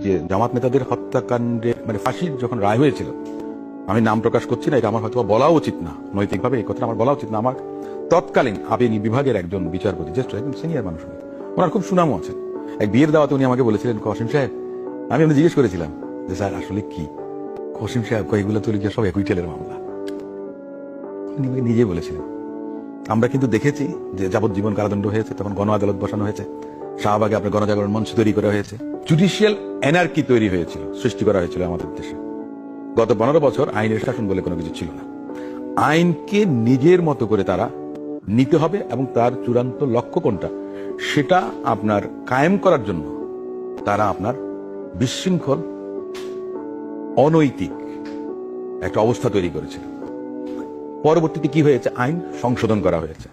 যে জামাত নেতাদের হত্যাকাণ্ডে মানে ফাঁসির যখন রায় হয়েছিল, আমি নাম প্রকাশ করছি না, এটা আমার হয়তো বলা উচিত না, নৈতিকভাবে এই কথাটা আমার বলা উচিত না। আমার তৎকালীন আবেগী বিভাগের একজন বিচারপতি, জ্যেষ্ঠ একজন সিনিয়র মানুষ, ওনার খুব সুনামও আছে। এক বিয়ের দাওয়াতে উনি আমাকে বলেছিলেন, কসিম সাহেব, আমি আপনি জিজ্ঞেস করেছিলাম যে স্যার আসলে কি, কসিম সাহেব এগুলো তো সব একুইটেলের মামলা। উনি নিজে বলেছিলেন, আমরা কিন্তু দেখেছি যে যাবজ্জীবন কারাদণ্ড হয়েছে, তখন গণ আদালত বসানো হয়েছে, শাহবাগে আপনার গণজাগরণ মঞ্চ তৈরি করা হয়েছে, জুডিশিয়াল এনার্কি তৈরি হয়েছিল, সৃষ্টি করা হয়েছিল আমাদের দেশে। গত 15 বছর আইনের শাসন বলে কোনো কিছু ছিল না। আইনকে নিজের মতো করে তারা নিতে হবে এবং তার চূড়ান্ত লক্ষ্য কোনটা সেটা আপনার কায়েম করার জন্য তারা আপনার বিশৃঙ্খল অনৈতিক একটা অবস্থা তৈরি করেছিল। পরবর্তীতে কি হয়েছে, আইন সংশোধন করা হয়েছে।